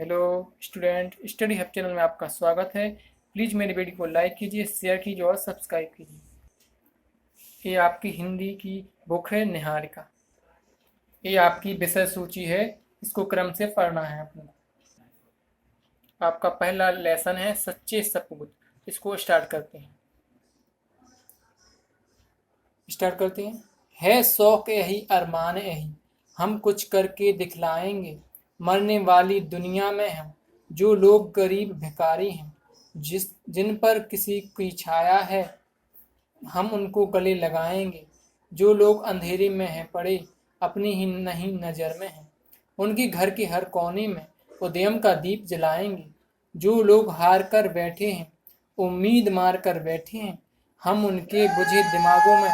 Hello student, study hub channel में आपका स्वागत है। प्लीज़ मेरी वीडियो को लाइक कीजिए, शेयर कीजिए और सब्सक्राइब कीजिए। ये आपकी हिंदी की बुक है निहारिका। ये आपकी विषय सूची है, इसको क्रम से पढ़ना है आपको। आपका पहला लेसन है सच्चे सपूत। इसको स्टार्ट करते हैं। है शौक यही अरमान यही, हम कुछ करके दिखलाएंगे। मरने वाली दुनिया में हम जो लोग गरीब भिखारी हैं, जिन पर किसी की छाया है, हम उनको गले लगाएंगे। जो लोग अंधेरे में हैं पड़े, अपनी ही नहीं नज़र में हैं, उनके घर के हर कोने में उदयम का दीप जलाएंगे। जो लोग हार कर बैठे हैं, उम्मीद मार कर बैठे हैं, हम उनके बुझे दिमागों में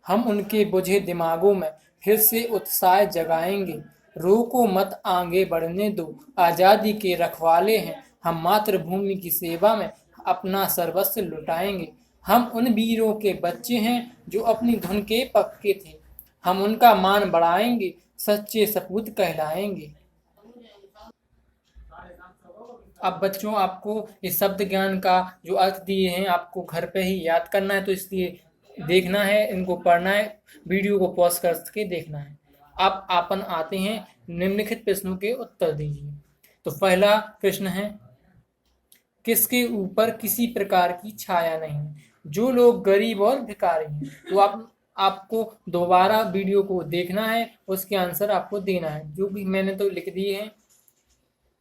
हम उनके बुझे दिमागों में फिर से उत्साह जगाएंगे। रोको मत आगे बढ़ने दो, आज़ादी के रखवाले हैं हम, मातृभूमि की सेवा में अपना सर्वस्व लुटाएंगे। हम उन वीरों के बच्चे हैं जो अपनी धुन के पक्के थे, हम उनका मान बढ़ाएंगे, सच्चे सपूत कहलाएंगे। अब बच्चों, आपको इस शब्द ज्ञान का जो अर्थ दिए हैं आपको घर पे ही याद करना है, तो इसलिए देखना है, इनको पढ़ना है, वीडियो को पॉज करके देखना है। अब अपन आते हैं निम्नलिखित प्रश्नों के उत्तर दीजिए। तो पहला प्रश्न है, किसके ऊपर किसी प्रकार की छाया नहीं? जो लोग गरीब और भिखारी हैं। तो आपको दोबारा वीडियो को देखना है, उसके आंसर आपको देना है, जो भी मैंने तो लिख दिए हैं।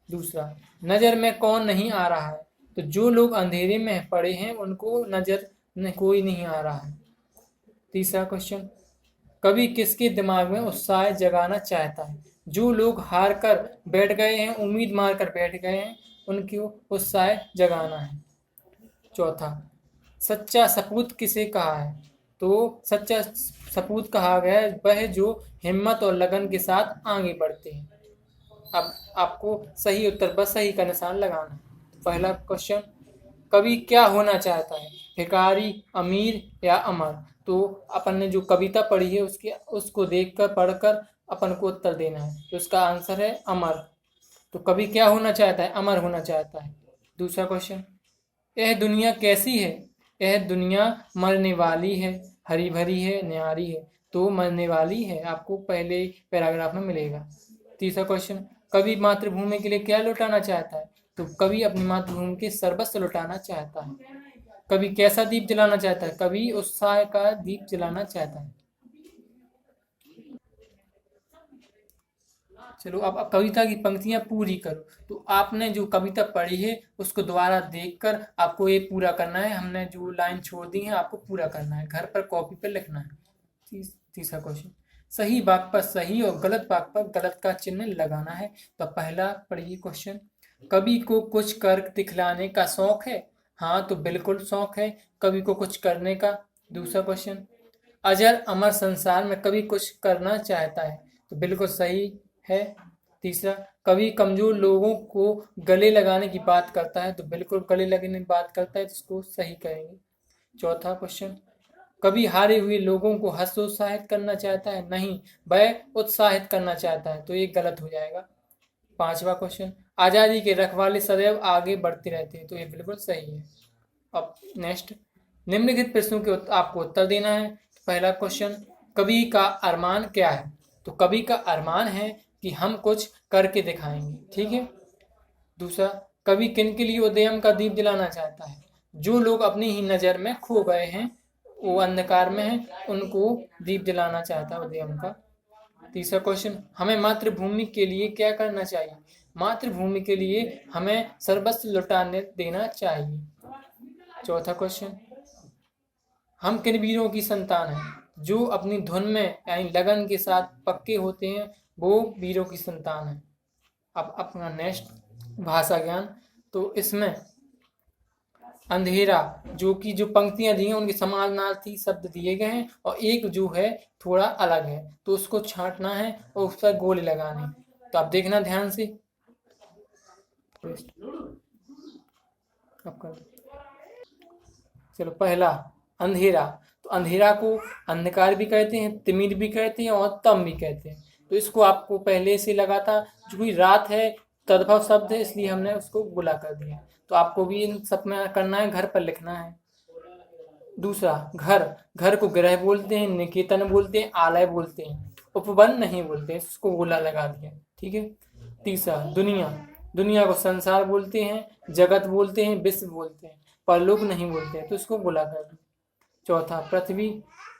दूसरा, नजर में कौन नहीं आ रहा है? तो जो लोग अंधेरे में पड़े हैं उनको नजर में कोई नहीं आ रहा है। तीसरा क्वेश्चन, कवि किसके दिमाग में उत्साह जगाना चाहता है? जो लोग हार कर बैठ गए हैं, उम्मीद मार कर बैठ गए हैं, उनको उत्साह जगाना है। चौथा, सच्चा सपूत किसे कहा है? तो सच्चा सपूत कहा गया है वह जो हिम्मत और लगन के साथ आगे बढ़ते हैं। अब आपको सही उत्तर पर सही का निशान लगाना है। पहला क्वेश्चन, कवि क्या होना चाहता है? भिखारी, अमीर या अमर? तो अपन ने जो कविता पढ़ी है उसको देखकर पढ़कर अपन को उत्तर देना है। तो इसका आंसर है अमर। तो कवि क्या होना चाहता है? अमर होना चाहता है। दूसरा क्वेश्चन, यह दुनिया कैसी है? यह दुनिया मरने वाली है, हरी भरी है, न्यारी है। तो मरने वाली है, आपको पहले पैराग्राफ में मिलेगा। तीसरा क्वेश्चन, कवि मातृभूमि के लिए क्या लौटाना चाहता है? तो कवि अपनी मातृभूमि के सर्वस्व लौटाना चाहता है। कवि कैसा दीप जलाना चाहता है? कवि उत्साह का दीप जलाना चाहता है। चलो, अब कविता की पंक्तियां पूरी करो। तो आपने जो कविता पढ़ी है उसको दोबारा देखकर आपको ये पूरा करना है। हमने जो लाइन छोड़ दी है आपको पूरा करना है, घर पर कॉपी पर लिखना है। तीसरा क्वेश्चन, सही वाक्य पर सही और गलत वाक्य पर गलत का चिन्ह लगाना है। तो पहला पढ़िए क्वेश्चन, कवि को कुछ कर दिखलाने का शौक है? हाँ, तो बिल्कुल शौक है कवि को कुछ करने का। दूसरा क्वेश्चन, अजर अमर संसार में कवि कुछ करना चाहता है? तो बिल्कुल सही है। तीसरा, कवि कमजोर लोगों को गले लगाने की बात करता है? तो बिल्कुल गले लगाने की बात करता है, तो इसको सही कहेंगे। चौथा क्वेश्चन, कवि हारे हुए लोगों को हतोत्साहित करना चाहता है? नहीं, वह उत्साहित करना चाहता है, तो ये गलत हो जाएगा। पांचवा क्वेश्चन, आजादी के रखवाले सदैव आगे बढ़ते रहते हैं? तो ये बिल्कुल सही है। अब नेक्स्ट, निम्नलिखित प्रश्नों के आपको उत्तर देना है। पहला क्वेश्चन, कवि का अरमान क्या है? तो कवि का अरमान है कि हम कुछ करके दिखाएंगे, ठीक है। दूसरा, कवि किन के लिए उदयम का दीप जलाना चाहता है? जो लोग अपनी ही नज़र में खो गए हैं, वो अंधकार में हैं, उनको दीप जलाना चाहता है उदयम का। तीसरा क्वेश्चन, हमें मातृभूमि के लिए क्या करना चाहिए? मातृभूमि के लिए हमें सर्वस्व लुटाने देना चाहिए। चौथा क्वेश्चन, हम किन वीरों की संतान हैं? जो अपनी धुन में यानी लगन के साथ पक्के होते हैं, वो वीरों की संतान है। अब अपना नेक्स्ट, भाषा ज्ञान। तो इसमें अंधेरा, जो कि जो पंक्तियां दी हैं उनके समानार्थी शब्द दिए गए हैं, और एक जो है थोड़ा अलग है, तो उसको छांटना है और उस पर गोले लगाने हैं। तो आप देखना ध्यान से। चलो, पहला अंधेरा। तो अंधेरा को अंधकार भी कहते हैं, तिमिर भी कहते हैं और तम भी कहते हैं। तो इसको आपको पहले से लगा था, जो कि रात है तद्भव शब्द है, इसलिए हमने उसको गुला कर दिया। तो आपको भी इन सब में करना है, घर पर लिखना है। दूसरा, घर, घर को गृह बोलते हैं, निकेतन बोलते हैं, आलय बोलते हैं, उपवन नहीं बोलते हैं, इसको गोला लगा दिया। ठीक है। तीसरा, दुनिया, दुनिया को संसार बोलते हैं, जगत बोलते हैं, विश्व बोलते हैं, परलोक नहीं बोलते हैं, तो इसको गोला कर दिया। चौथा, पृथ्वी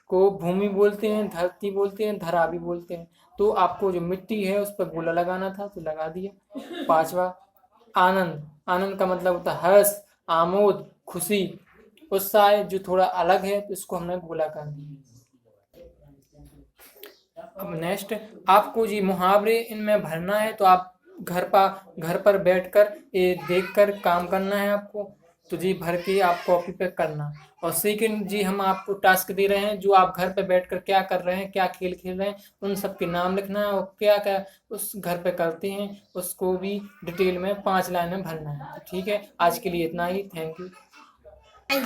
को भूमि बोलते हैं, धरती बोलते हैं, धरा भी बोलते हैं, तो आपको जो मिट्टी है उस पर गोला लगाना था, तो लगा दिया। पांचवा, आनंद, आनंद का मतलब होता है हर्ष, आमोद, खुशी, उत्साह, जो थोड़ा अलग है, तो इसको हमने गोला कर दिया। अब नेक्स्ट, आपको जी मुहावरे इनमें भरना है, तो आप घर पर बैठकर ये देखकर काम करना है आपको, तो जी भर के आप कॉपी पे करना। और सेकंड जी, हम आपको टास्क दे रहे हैं, जो आप घर पे बैठकर क्या कर रहे हैं, क्या खेल खेल रहे हैं, उन सब के नाम लिखना है, और क्या क्या उस घर पे करते हैं उसको भी डिटेल में 5 लाइन में भरना है। ठीक है, आज के लिए इतना ही। Thank you.